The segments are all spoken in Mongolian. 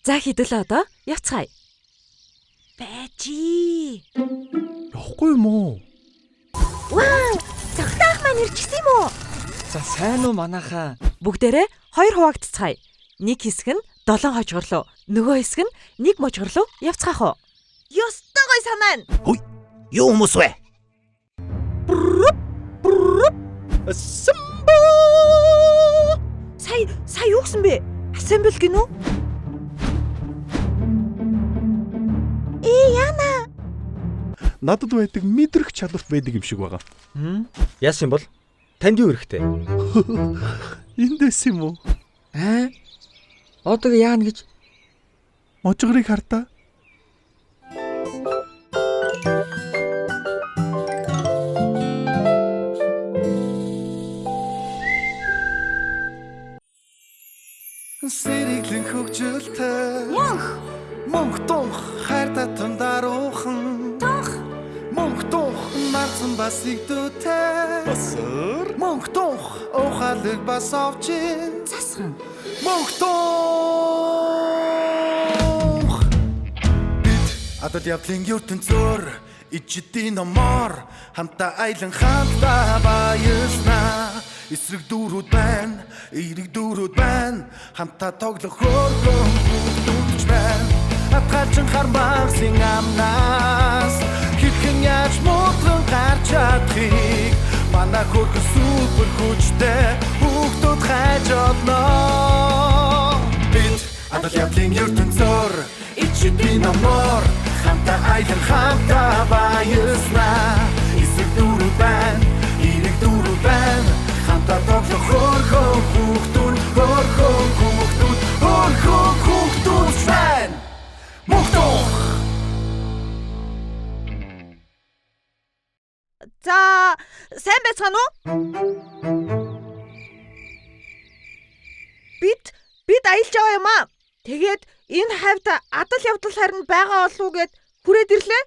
За хэдүүлээ одоо явцгаая. Бэжи. Явахгүй юм уу? Вау! Захтаах маань ирчихсэн юм уу? За сайн уу манайхаа? Бүгдээрээ 2 хуваагдцгаая. Нэг хэсэг нь 7 хожгор руу, нөгөө хэсэг нь 1 можгор руу явцгаах уу? Ёстой гой санаа. Хүй. Юу хүмүүс вэ? Сая юу гэсэн бэ? Асsemble гинүү? Яна. Надад байдаг мэдрэх чадварт байдаг юм шиг байгаа. Яасан бол? Танд юу хэрэгтэй? Эндээс юм уу? Одоо яана гэж? Можгорыг хартаа. Сэриглэн хөгжилтэй Мөнх тунх хайр татам даруухан Мөнх тунх марцсан бас игдүүтэй Басар. Мөнх тунх ухаалыг бас овчин Засхан. Мөнх тунх Бид адал явдлын ертөнцөөр ичдийн номоор хамтаа айлан хамтаа баяснаа эсрэг дүүрүүд байна, эерэг дүүрүүд байна хамтаа тоглох хөргөн бүгдүүч байна Атгалчин хармагсын амнаас хэрхэн яаж муутран гарч чадахыг манай хөргөн супер хүчтэй бүгдүүд хайж олно Бид адал явдлын ертөнцөөр ичдийн номоор хамтаа айлан хамтаа баяснаа эсрэг дүүрүүд байна, эерэг дүүрүүд байна хамтаа тоглох хөргөн бүгдүүч байна Мохтох За, сайн байцгаана уу? Бид аялж байгаа юм аа. Тэгээд энэ хавьд адал явдал харин байгаа болов уу гэд хүрээд ирлээ.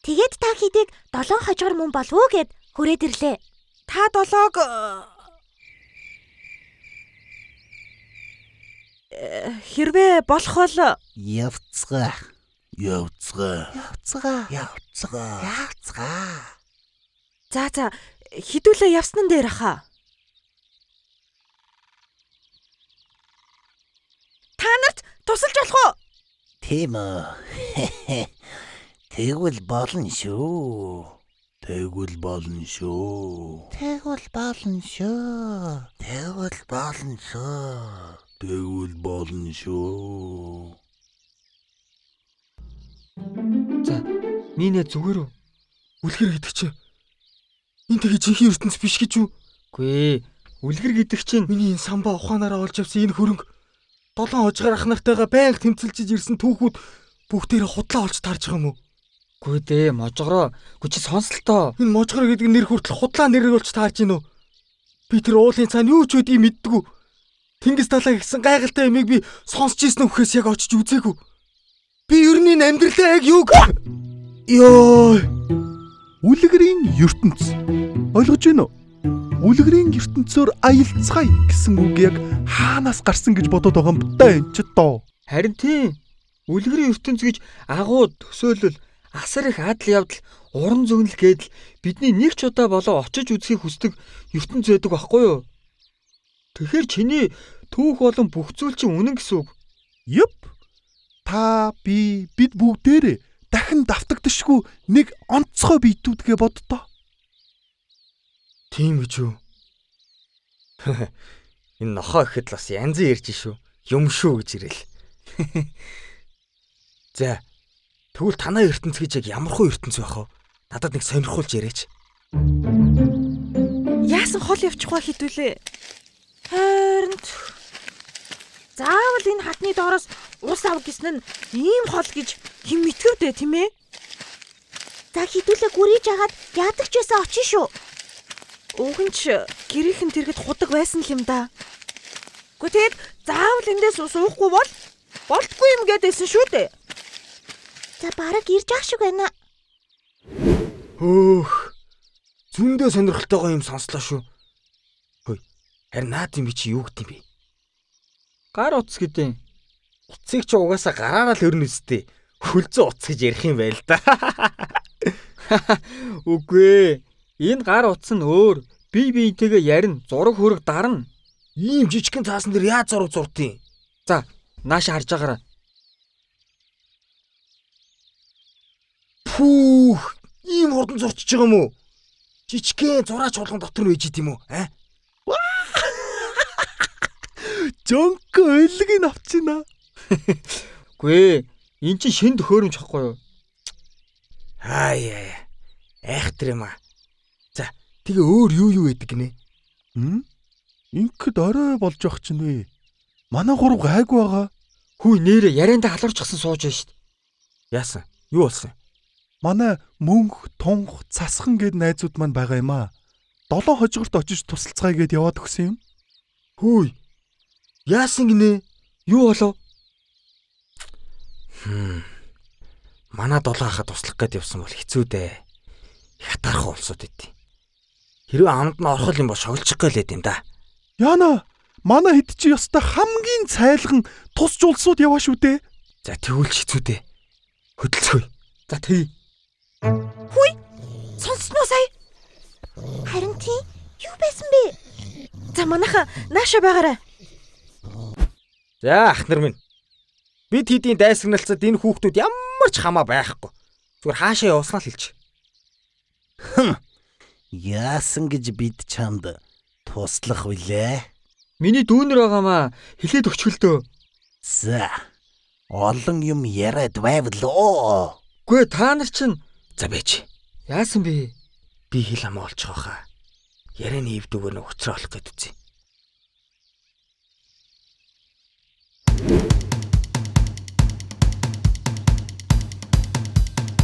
Тэгээд та хэдийг 7 хожгор мөн болов уу гэд хүрээд ирлээ. Та 7-ог хэрвээ болох бол Явцгаа. за хідүүлээ явсан нь дээр хаа. Та нарт тусалж болох уу? Тийм үү. Тэгвэл болно шүү. За, минь зүгээр үү? Үлгэр гэдэг чинь энэ тэгээ жинхэнэ ертөнц биш гэж юу? Үгүй ээ. Үлгэр гэдэг чинь миний энэ самбаа ухаанаараа олж авсан энэ хөрөнгө 7 хожгаар ах нартайгаа байнга тэмцэлжиж ирсэн түүхүүд бүгдээрээ худлаа олж тарж байгаа юм уу? Үгүй дээ, можгороо. Гүчи сонслтоо. Энэ можгор гэдэг нэр хүртэл худлаа нэрийг олж таарж гинөө. Би тэр уулын цаана юу ч үдийг мэддэггүй. Тэнгис талаа гэсэн гайхалтай ямиг би сонсч ийсэн үхээс яг очиж үзээгүй. Би ерний амьдралаа яг юг ёо Үлгэрийн ертөнц. Ойлгож байна уу? Үлгэрийн ертөнцөөр аялцгаая гэсэн үг яг хаанаас гарсан гэж бодоод байгаа юм бэ энэ ч доо. харин тийм. Үлгэрийн ертөнц гэж агуу төсөөлөл асар их адал явдал уран зөгнөл гэдэл бидний нэг ч удаа болоо очиж үзхийг хүсдэг ертөнц байдаг байхгүй юу? Тэгэхээр чиний түүх болон бүх зүйл чинь үнэн гэсэн үг. Юп. Та бид бүгдээрээ дахин давтагдшгүй нэг онцгой биетүүдгээ боддоо. Тийм гэж юу? Энэ нохоо ихэд бас янзын ярьж шүү. Юм шүү гэж ирэл. За. Тэгвэл танай ертөнц гэж яг ямар хөө ертөнц байх вэ? Надад нэг сонирхуулж яриач. Яасан хол явчих ба хідүүлээ. Харин заавал энэ хатны доороос ус ав гэсэн нь ийм хол гэж хэн мэдвэ тийм ээ? За хэдүүлээ гүрийж агаад яадаг ч байсан очиж шүү. Уг нь ч гэрийнхэн тэргэд худаг байсан л юм да. Гэхдээ тэгээд заавал эндээс ус уухгүй бол болтгүй юм гэдээсэн шүү дээ. За бараг ирж ах шиг байна. Хөөх. Зөндөө сонирхолтойгоо юм сонслоо шүү. Хөөе. Харин наадын би чи юу гэдэм бэ? Гар утас гэдэг. Утсыг чи угаасаа гараараа л өрнө үстэй. Хөлзөө утас гэж ярих юм байл да. Үгүй ээ. Энэ гар утас нь өөр. Би биентэйгээ ярина. Зураг хөрөг дарна. Ийм жижигхэн цаасан дээр яаж зураг зурдیں۔ За, нааша харж байгаарай. Пүүх! Ийм хурдан зурчиж байгаа юм уу? Жижигхэн зураач болгон дотор нь үйж идэм үү? Жонко ойлгийг авчина. Гүй ээ. Эн чинь шин төхөөрөмж хэвгүй юу? Хаяа. Айхтар юм аа. За, тэгээ өөр юу байдаг гинэ? Ингээд орой болж явах чинь вэ? Манай гурав гайгүй байгаа. Хүй нэрээ яриандаа халуурчсан сууж байна шүү дээ. Яасан? Юу болсон? Манай мөнх, тунх, цасхан гэд найзууд маань байгаа юм аа. 7 хожигорт очиж тусалцгаая гэд яваад өгсөн юм. Хүй. Яасан гинэ? Юу болов? Манай 7 хахад туслах гээд явсан бол хэцүү дээ. Их хатаархан улсууд идэв. Хэрвээ амд нь орхол юм бол шоглчих гэлээд юм да. Яна, манай хэд чи ёстой хамгийн цайлган тусч улсууд яваа шүү дээ. За тэгвэл ч хэцүү дээ. Хөдөлцгөөе. За тэгье. Хүй! Сонсноо сая. Харин тийм юу байсан бэ? За манайха нааша байгаарай. За ах нар минь. Бид хэдийн дайсагналцад энэ хүүхдүүд ямар ч хамаа байхгүй. Зүгээр хаашаа явуулснаа л хэлж. Яасан гэж бид чамд туслах вүлээ? Миний дүүнер байгаамаа хэлээд өчгөлдөө. За. Олон юм яриад байвлаа. Гүй та нар чинь За бэж. яасан бэ? Би хэл хамаа олчих واخа. Ярианы ивдүүгээр нь уцраа олох гээд үзье.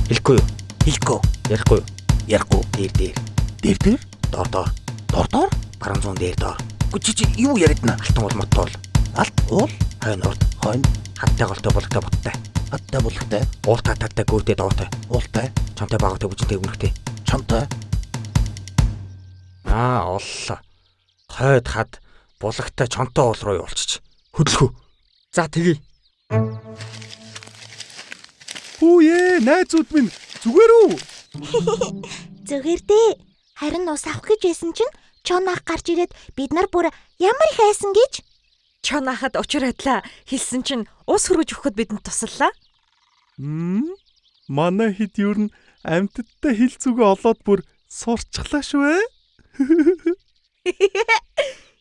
Хэлэхгүй юу? Хэлэхгүй. Ярихгүй юу? Ярихгүй. Дээр. Дээр. Доор. Дор. Баруун зүүн дээр доор. Чи юу яридна? Алтан уул мотол. Алт уул. Хойн урд. Хойн. Хаттай голтой болготой боттой. Хаттай болготой. Уул таттай гүйтэй доотой. Уултай. Чамтай багтай бүжинтэй өмнөхтэй. Чамтай. Оллоо. Хойд хад булагтай чонтой уул руу явуулчих. Хөдлөхөө. За тэгье. Хүүе, найзууд минь зүгээр үү? Зүгээр дээ. Харин ус авах гэж байсан чинь чонах гарч ирээд бид нар бүр ямар их айсан гэж. Чонахад учир адилаа хэлсэн чинь ус хөргөж өгөхөд бидэнд туслалаа. Манай хэд юу н амьтдтай хил зүгээ олоод бүр сурчглаа шүү ээ.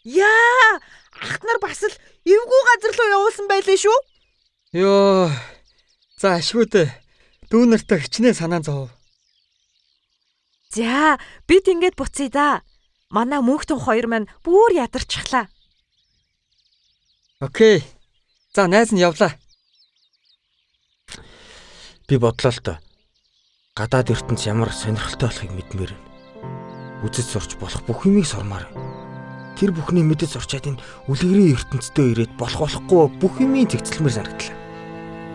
Яа! Ах нар бас л эвгүй газар руу явуулсан байлээ шүү. Йоо. За ашгүй дээ. Дүүнэртэй хичнээн санаа зов. За, бид ингээд буцъя да. Манай мөнхтөн хоёр маань бүр ядарчихлаа. Окей. За найз нь явлаа. Би бодлоо л доо. Гадаад ертөнц ямар сонирхолтой болохыг мэдмээр байна. Үзэж сурч болох бүх юмыг сурмаар байна. Тэр бүхний мэдэж сурчаад энэ үлгэрийн ертөнцтэй ирээд болохгүй бүх юмыг зэгцэлмээр санагдлаа.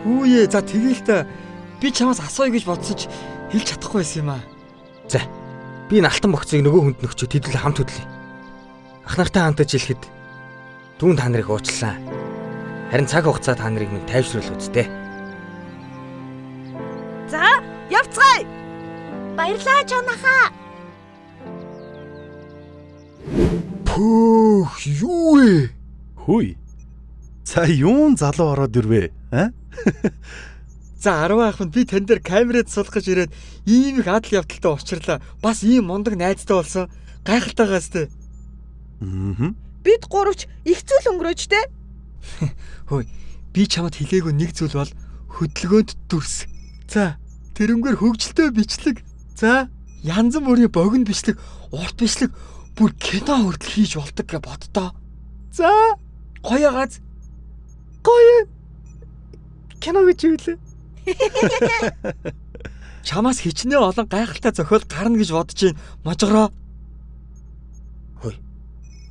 Хүүе, за тэгээл та би чамаас асууя гэж бодсож хэлж чадахгүй байсан юм аа. За. Би энэ алтан богцыг нөгөө хүнд нөхчөө тэдэл хамт хөдлөе. Ах нартай хамтаж хэлэхэд дүүн та нарыг уучлаа. Харин цаг хугацаа та нарыг минь тайвшруулах үсттэй. За, явцгаая. Баярлалаа чонахаа. Пүүх, юу вэ? Хүй. За юун залуу ороод ирвэ? За 10 ахмад би тань дээр камерад суулгах гэж ирээд ийм их адал явдалтай учрлаа. Бас ийм мундаг найзтай болсон. Гайхалтайгаас тээ. Бид гуравч их зүйл өнгөрөөж тэ. Хөөе, би чамд хэлээгүй нэг зүйл бол хөдөлгөөнд дүрс. За, тэрнгээр хөгжилтэй бичлэг. За, янз бүрийн богино бичлэг, урт бичлэг бүр кино хүртэл хийж болдог гэж боддоо. За, гоё газ. Гоё. Кино гэж юу лээ? Чамаас хичнээн олон гайхалтай зохиол гарна гэж бодож байна. Можгороо. Хөөе.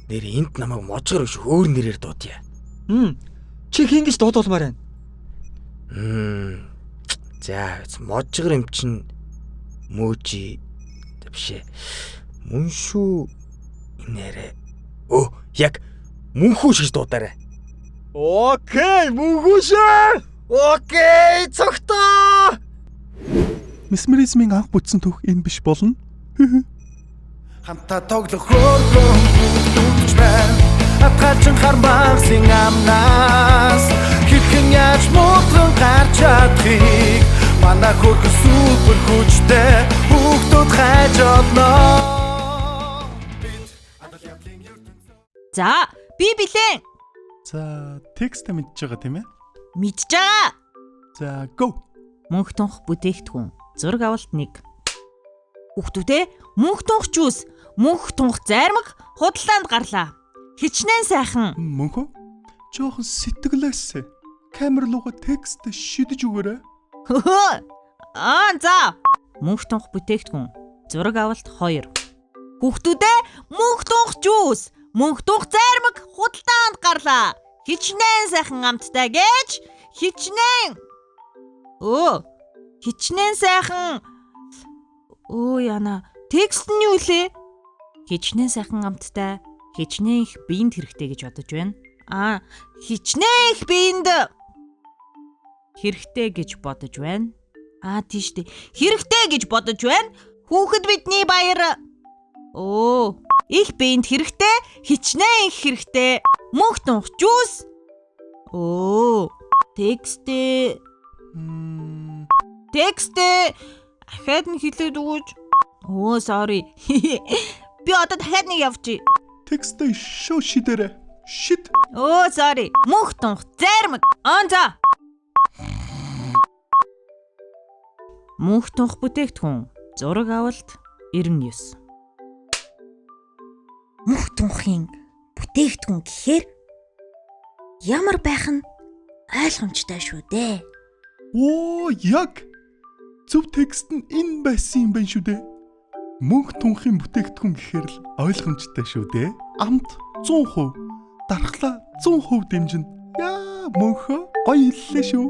Нэр энд намайг можгор биш өөр нэрээр дуудъя. Чи хин гэж дуудуулмаар байна. За, можгор юм чин мөөжи. Тэвшээ. Мөн шүү. Нэрэ. Яг мөнхүү шиж дуудаарай. Окей, мөнхүү шээ. Окей, цогтоо. Месмеризмын анх бүтсэн түүх энэ биш болно. Хамтаа тоглох хөргөн бүгдч байна. Атгалчин хармагсын амнаас хэрхэн яаж муутран гарч чадхыг манай хөргөн супер хүчтэй бүгдүүд хайж олно. За, би билэн. За, текст мэдж байгаа тийм ээ. Мэдж байгаа. За, go. Мөнх тунх бүтээгдэхүүн. Зураг авалт 1. Хүүхдүүдээ мөнх тунх жуус, мөнх тунх зармаг худалдаанд гарлаа. Хичнээн сайхан. Мөнхөө жоохон сэтгэлээсээ камер руугаа текст шидэж өгөөрэй. За. Мөнх тунх бүтээгдэхүүн. Зураг авалт 2. Хүүхдүүдээ мөнх тунх жуус, мөнх тунх зармаг худалдаанд гарлаа. Хичнээн сайхан амттай гэж хичнээн. Хичнээн сайхан. Яна. Текст нь юу лээ? Хичнээн сайхан амттай, хичнээн их биенд хэрэгтэй гэж бодож байна. Хичнээн их биенд хэрэгтэй гэж бодож байна. Тийш дээ. Хэрэгтэй гэж бодож байна. Хүүхэд бидний баяр. Их биенд хэрэгтэй, хичнээн их хэрэгтэй. Мөнх тунх жуус. Текстээ. Ахаад нь хэлээд өгөөч. Sorry. Би одоо дахиад нэг явчих. Текст шоо шидэрэ. Шид. Sorry. Мөнх тунх зармаг. За. Мөнх тунх бүтээгдэхүүн. Зураг авалт 99. Мөнх тунхын бүтээгдэхүүн гэхээр ямар байх нь ойлгомжтой шүү дээ. Яг зөв текст нь энэ байсан юм байна шүү дээ. Мөнх тунхын бүтээгдэхүүн гэхээр л ойлгомжтой шүү дээ. Амт 100%, дархлаа 100% дэмжинэ. Мөнхөө гоё хэллээ шүү.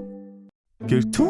Гэртүү